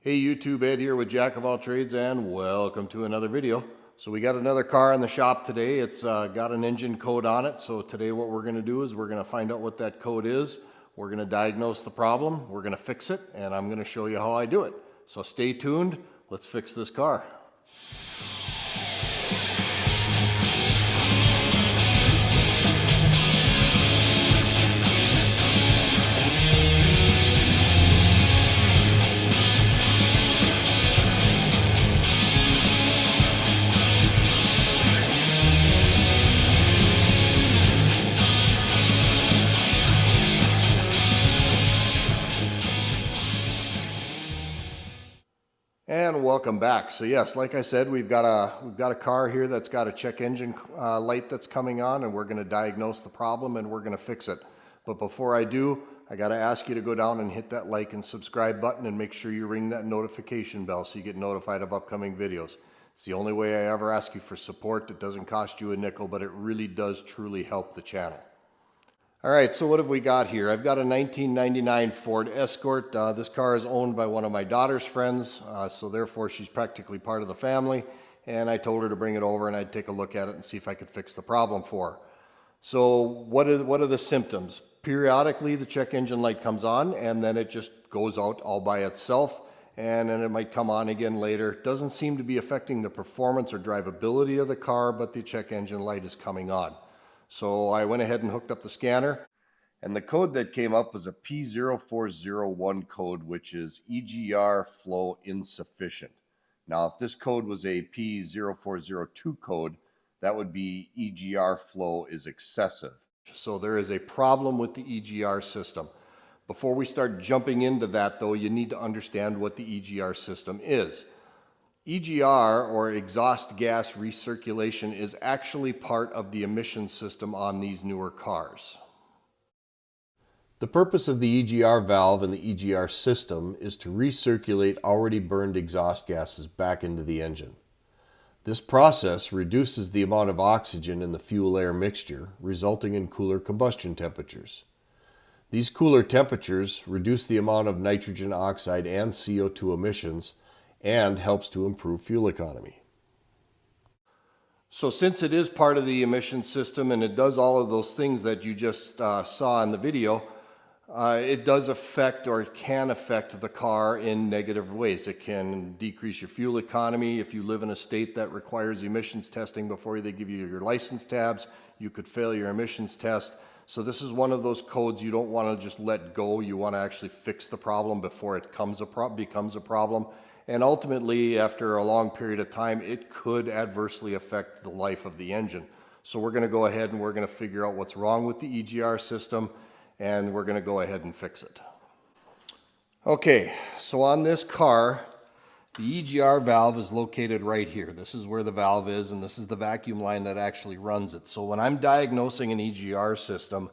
Hey YouTube, Ed here with Jack of All Trades, and welcome to another video. So we got another car in the shop today. It's got an engine code on it. So today what we're going to do is we're going to find out what that code is. We're going to diagnose the problem. We're going to fix it, and I'm going to show you how I do it. So stay tuned. Let's fix this car. And welcome back. So yes, like I said, we've got a car here that's got a check engine light that's coming on, and we're going to diagnose the problem and we're going to fix it. But before I do, I got to ask you to go down and hit that like and subscribe button and make sure you ring that notification bell so you get notified of upcoming videos. It's the only way I ever ask you for support. It doesn't cost you a nickel, but it really does truly help the channel. All right, so what have we got here? I've got a 1999 Ford Escort. This car is owned by one of my daughter's friends, so therefore she's practically part of the family. And I told her to bring it over and I'd take a look at it and see if I could fix the problem for her. So what are the symptoms? Periodically, the check engine light comes on and then it just goes out all by itself, and then it might come on again later. It doesn't seem to be affecting the performance or drivability of the car, but the check engine light is coming on. So I went ahead and hooked up the scanner, and the code that came up was a P0401 code, which is EGR flow insufficient. Now, if this code was a P0402 code, that would be EGR flow is excessive. So there is a problem with the EGR system. Before we start jumping into that, though, you need to understand what the EGR system is. EGR, or exhaust gas recirculation, is actually part of the emission system on these newer cars. The purpose of the EGR valve in the EGR system is to recirculate already burned exhaust gases back into the engine. This process reduces the amount of oxygen in the fuel-air mixture, resulting in cooler combustion temperatures. These cooler temperatures reduce the amount of nitrogen oxide and CO2 emissions, and helps to improve fuel economy. So since it is part of the emission system and it does all of those things that you just saw in the video, it does affect, or it can affect, the car in negative ways. It can decrease your fuel economy. If you live in a state that requires emissions testing before they give you your license tabs, you could fail your emissions test. So this is one of those codes you don't want to just let go. You want to actually fix the problem before it becomes a problem. And ultimately, after a long period of time, it could adversely affect the life of the engine. So we're going to go ahead and we're going to figure out what's wrong with the EGR system, and we're going to go ahead and fix it. Okay, so on this car, the EGR valve is located right here. This is where the valve is, and this is the vacuum line that actually runs it. So when I'm diagnosing an EGR system,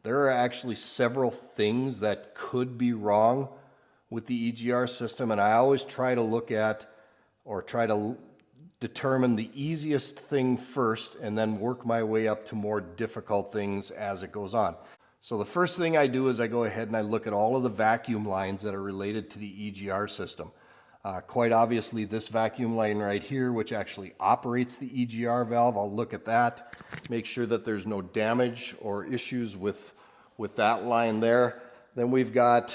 there are actually several things that could be wrong with the EGR system, and I always try to look at, or try to determine, the easiest thing first and then work my way up to more difficult things as it goes on. So the first thing I do is I go ahead and I look at all of the vacuum lines that are related to the EGR system. Quite obviously, this vacuum line right here, which actually operates the EGR valve, I'll look at that, make sure that there's no damage or issues with that line there. Then we've got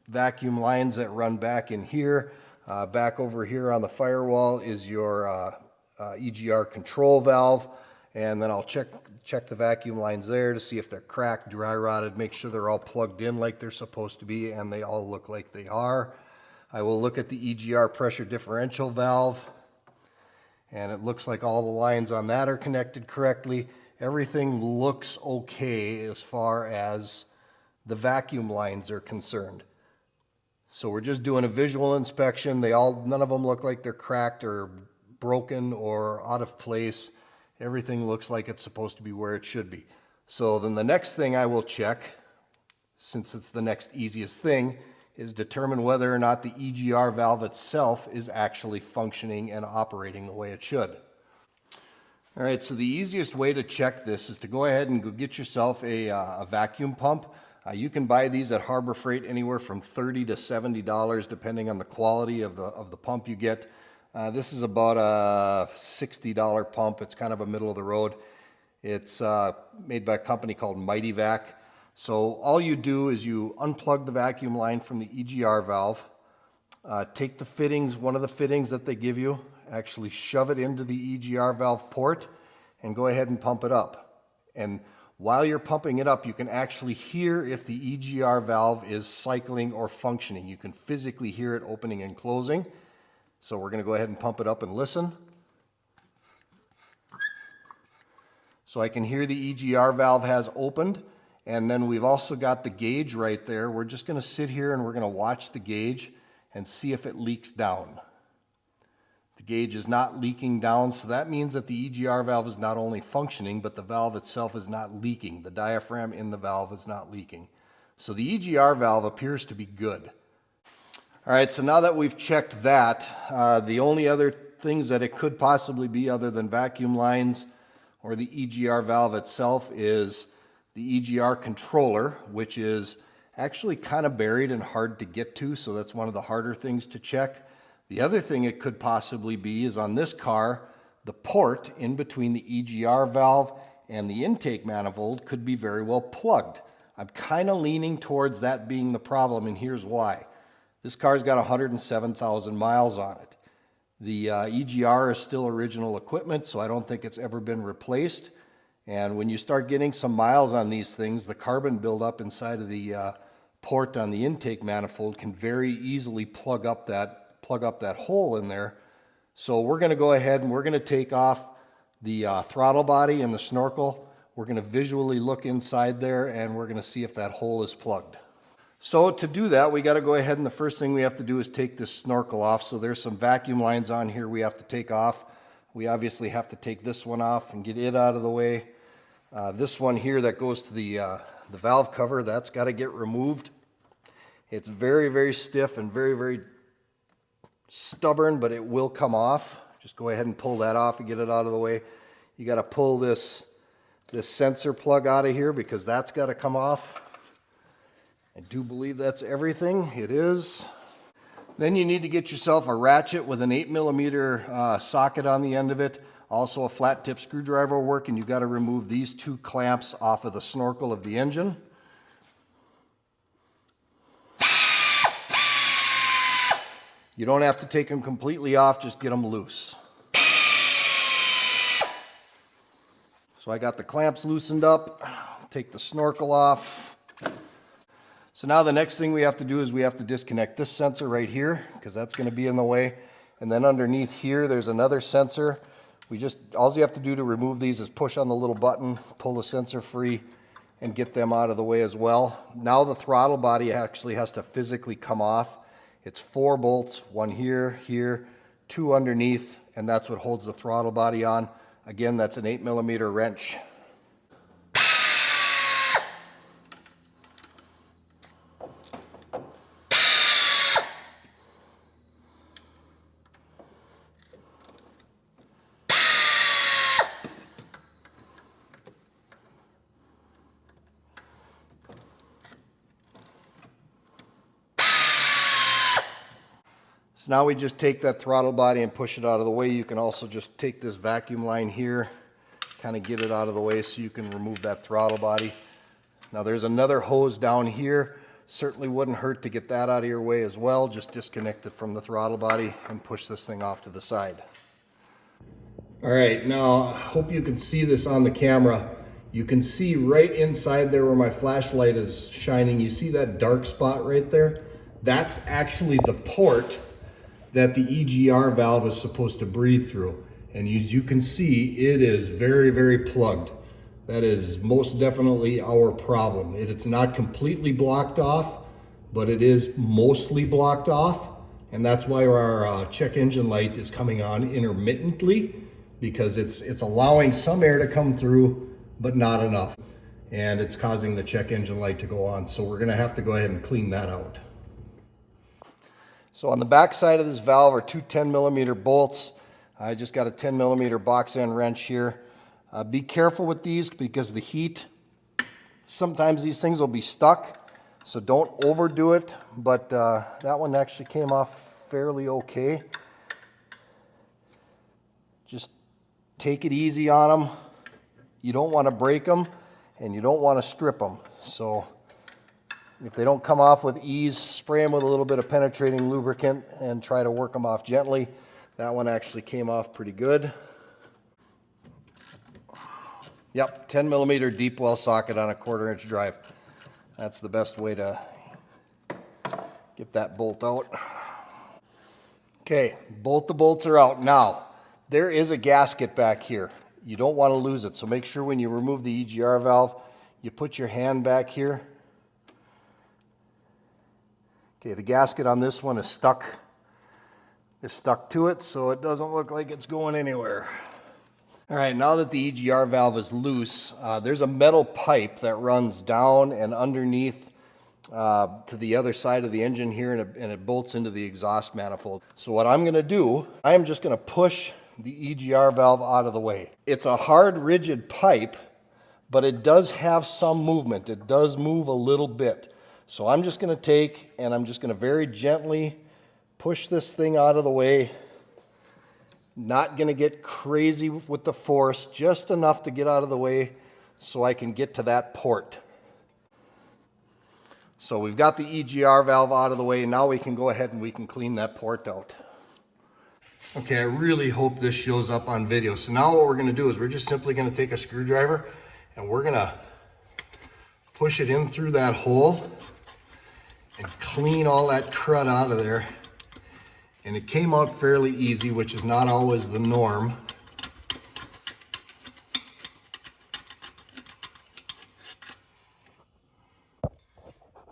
vacuum lines that run back in here. Back over here on the firewall is your EGR control valve, and then I'll check the vacuum lines there to see if they're cracked, dry rotted, make sure they're all plugged in like they're supposed to be, and they all look like they are. I will look at the EGR pressure differential valve, and it looks like all the lines on that are connected correctly. Everything looks okay as far as the vacuum lines are concerned. So we're just doing a visual inspection. None of them look like they're cracked or broken or out of place. Everything looks like it's supposed to be where it should be. So then the next thing I will check, since it's the next easiest thing, is determine whether or not the EGR valve itself is actually functioning and operating the way it should. All right, so the easiest way to check this is to go ahead and go get yourself a vacuum pump. You can buy these at Harbor Freight anywhere from $30 to $70 depending on the quality of the pump you get. This is about a $60 pump. It's kind of a middle of the road. It's made by a company called Mighty Vac. So all you do is you unplug the vacuum line from the EGR valve, take the fittings, one of the fittings that they give you, actually shove it into the EGR valve port and go ahead and pump it up. And while you're pumping it up, you can actually hear if the EGR valve is cycling or functioning. You can physically hear it opening and closing. So we're going to go ahead and pump it up and listen. So I can hear the EGR valve has opened, and then we've also got the gauge right there. We're just going to sit here and we're going to watch the gauge and see if it leaks down. The gauge is not leaking down, so that means that the EGR valve is not only functioning, but the valve itself is not leaking. The diaphragm in the valve is not leaking. So the EGR valve appears to be good. All right, so now that we've checked that, the only other things that it could possibly be other than vacuum lines or the EGR valve itself is the EGR controller, which is actually kind of buried and hard to get to, so that's one of the harder things to check. The other thing it could possibly be is on this car, the port in between the EGR valve and the intake manifold could be very well plugged. I'm kind of leaning towards that being the problem, and here's why. This car's got 107,000 miles on it. The EGR is still original equipment, so I don't think it's ever been replaced. And when you start getting some miles on these things, the carbon buildup inside of the port on the intake manifold can very easily plug up that hole in there. So we're going to go ahead and we're going to take off the throttle body and the snorkel. We're going to visually look inside there and we're going to see if that hole is plugged. So to do that, we got to go ahead and the first thing we have to do is take this snorkel off. So there's some vacuum lines on here we have to take off. We obviously have to take this one off and get it out of the way. This one here that goes to the valve cover, that's got to get removed. It's very, very stiff and very, very stubborn, but it will come off. Just go ahead and pull that off and get it out of the way. You got to pull this sensor plug out of here because that's got to come off. I do believe that's everything. It is. Then you need to get yourself a ratchet with an 8mm socket on the end of it. Also a flat tip screwdriver will work, and you've got to remove these two clamps off of the snorkel of the engine. You don't have to take them completely off, just get them loose. So I got the clamps loosened up, take the snorkel off. So now the next thing we have to do is we have to disconnect this sensor right here because that's going to be in the way. And then underneath here there's another sensor. All you have to do to remove these is push on the little button, pull the sensor free, and get them out of the way as well. Now the throttle body actually has to physically come off. It's 4 bolts, one here, here, 2 underneath, and that's what holds the throttle body on. Again, that's an 8mm wrench. So now we just take that throttle body and push it out of the way. You can also just take this vacuum line here, kind of get it out of the way so you can remove that throttle body. Now there's another hose down here. Certainly wouldn't hurt to get that out of your way as well. Just disconnect it from the throttle body and push this thing off to the side. All right, now I hope you can see this on the camera. You can see right inside there where my flashlight is shining. You see that dark spot right there? That's actually the port that the EGR valve is supposed to breathe through. And as you can see, it is very, very plugged. That is most definitely our problem. It's not completely blocked off, but it is mostly blocked off. And that's why our check engine light is coming on intermittently, because it's allowing some air to come through, but not enough. And it's causing the check engine light to go on. So we're gonna have to go ahead and clean that out. So on the back side of this valve are 2 10mm bolts. I just got a 10mm box end wrench here. Be careful with these because the heat, sometimes these things will be stuck. So don't overdo it, but that one actually came off fairly okay. Just take it easy on them. You don't want to break them and you don't want to strip them. So if they don't come off with ease, spray them with a little bit of penetrating lubricant and try to work them off gently. That one actually came off pretty good. Yep, 10 millimeter deep well socket on a 1/4 inch drive. That's the best way to get that bolt out. Okay, both the bolts are out. Now, there is a gasket back here. You don't want to lose it, so make sure when you remove the EGR valve, you put your hand back here. Okay, the gasket on this one is stuck to it, so it doesn't look like it's going anywhere. All right, now that the EGR valve is loose, there's a metal pipe that runs down and underneath to the other side of the engine here, and it bolts into the exhaust manifold. So what I'm gonna do, I am just gonna push the EGR valve out of the way. It's a hard, rigid pipe, but it does have some movement. It does move a little bit. So I'm just gonna take and I'm just gonna very gently push this thing out of the way. Not gonna get crazy with the force, just enough to get out of the way so I can get to that port. So we've got the EGR valve out of the way. Now we can go ahead and we can clean that port out. Okay, I really hope this shows up on video. So now what we're gonna do is we're just simply gonna take a screwdriver and we're gonna push it in through that hole and clean all that crud out of there. And it came out fairly easy, which is not always the norm.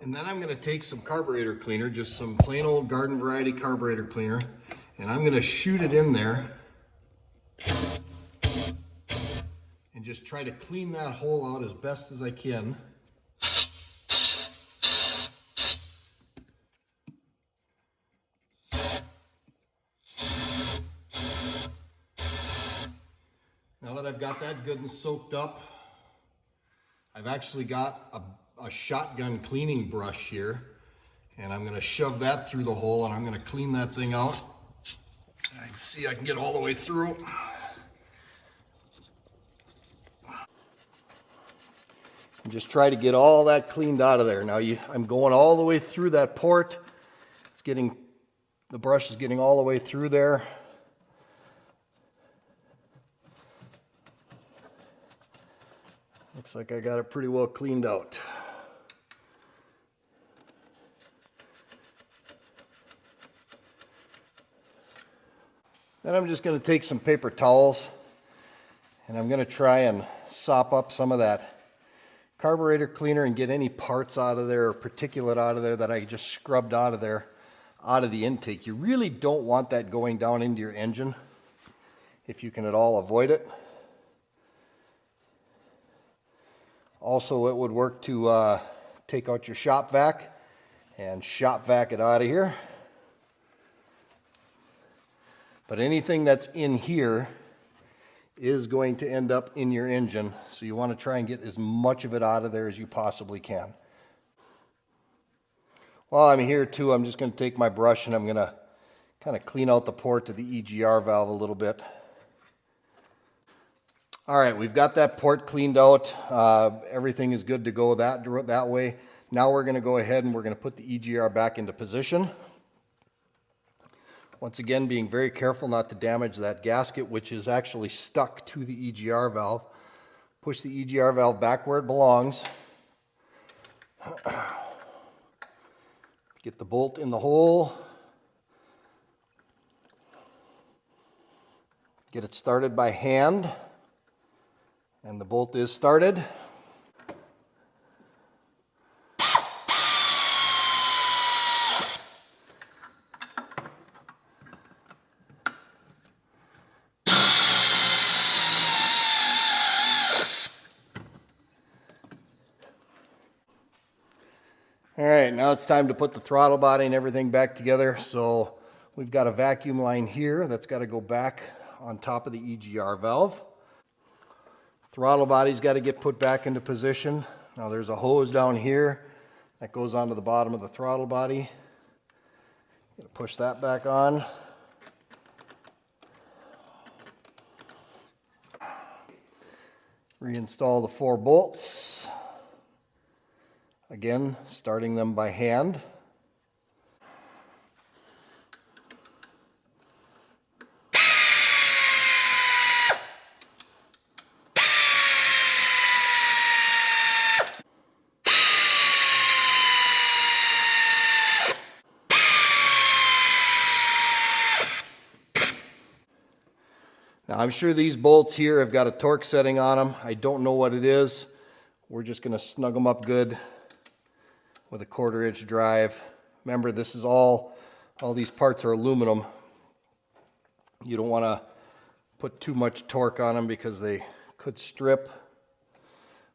And then I'm going to take some carburetor cleaner, just some plain old garden variety carburetor cleaner, and I'm going to shoot it in there and just try to clean that hole out as best as I can. Now that I've got that good and soaked up, I've actually got a shotgun cleaning brush here, and I'm going to shove that through the hole and I'm going to clean that thing out. I can see I can get all the way through. And just try to get all that cleaned out of there. Now I'm going all the way through that port. The brush is getting all the way through there. Looks like I got it pretty well cleaned out. Then I'm just going to take some paper towels and I'm going to try and sop up some of that carburetor cleaner and get any parts out of there or particulate out of there that I just scrubbed out of there, out of the intake. You really don't want that going down into your engine if you can at all avoid it. Also, it would work to take out your shop vac and shop vac it out of here. But anything that's in here is going to end up in your engine, so you want to try and get as much of it out of there as you possibly can. While I'm here too, I'm just going to take my brush and I'm going to kind of clean out the port to the EGR valve a little bit. All right, we've got that port cleaned out. Everything is good to go that way. Now we're going to go ahead and we're going to put the EGR back into position. Once again, being very careful not to damage that gasket, which is actually stuck to the EGR valve. Push the EGR valve back where it belongs. Get the bolt in the hole. Get it started by hand. And the bolt is started. All right, now it's time to put the throttle body and everything back together. So we've got a vacuum line here that's got to go back on top of the EGR valve. Throttle body's got to get put back into position. Now there's a hose down here That goes onto the bottom of the throttle body. Push that back on. Reinstall the 4 bolts. Again, starting them by hand. Now I'm sure these bolts here have got a torque setting on them. I don't know what it is. We're just going to snug them up good with a 1/4 inch drive. Remember, this is all these parts are aluminum. You don't want to put too much torque on them because they could strip.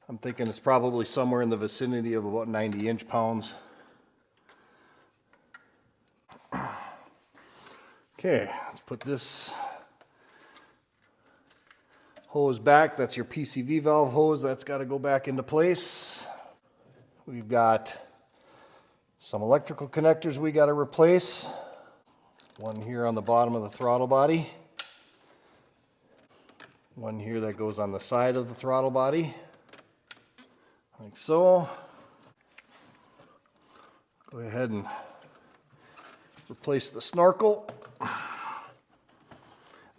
I'm thinking it's probably somewhere in the vicinity of about 90 inch-pounds. Okay, let's put this hose back. That's your PCV valve hose. That's got to go back into place. We've got some electrical connectors we got to replace. One here on the bottom of the throttle body. One here that goes on the side of the throttle body, like so. Go ahead and replace the snorkel.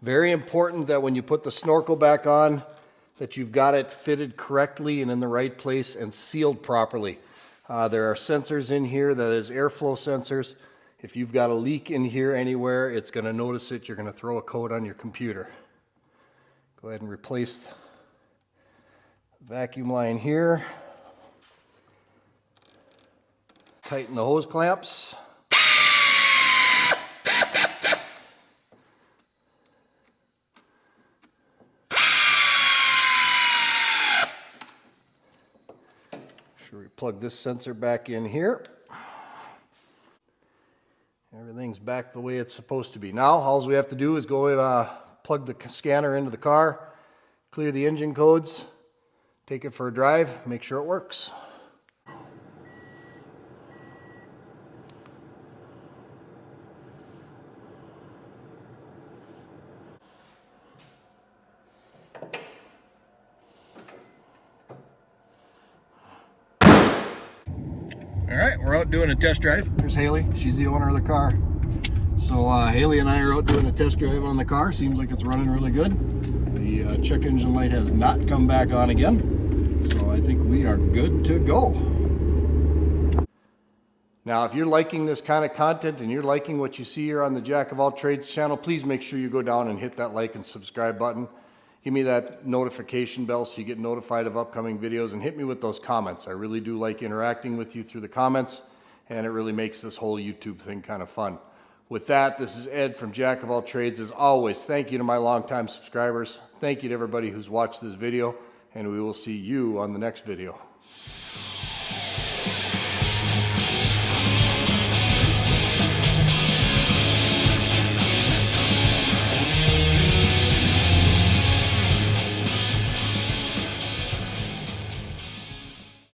Very important that when you put the snorkel back on, that you've got it fitted correctly and in the right place and sealed properly. There are sensors in here, that is airflow sensors. If you've got a leak in here anywhere, it's going to notice it. You're going to throw a code on your computer. Go ahead and replace the vacuum line here. Tighten the hose clamps. We plug this sensor back in here. Everything's back the way it's supposed to be. Now all we have to do is go plug the scanner into the car, clear the engine codes, take it for a drive, make sure it works. All right, we're out doing a test drive. There's Haley. She's the owner of the car. So Haley and I are out doing a test drive on the car. Seems like it's running really good. The check engine light has not come back on again. So I think we are good to go. Now, if you're liking this kind of content and you're liking what you see here on the Jack of All Trades channel, please make sure you go down and hit that like and subscribe button. Give me that notification bell so you get notified of upcoming videos, and hit me with those comments. I really do like interacting with you through the comments, and it really makes this whole YouTube thing kind of fun. With that, this is Ed from Jack of All Trades. As always, thank you to my longtime subscribers. Thank you to everybody who's watched this video, and we will see you on the next video.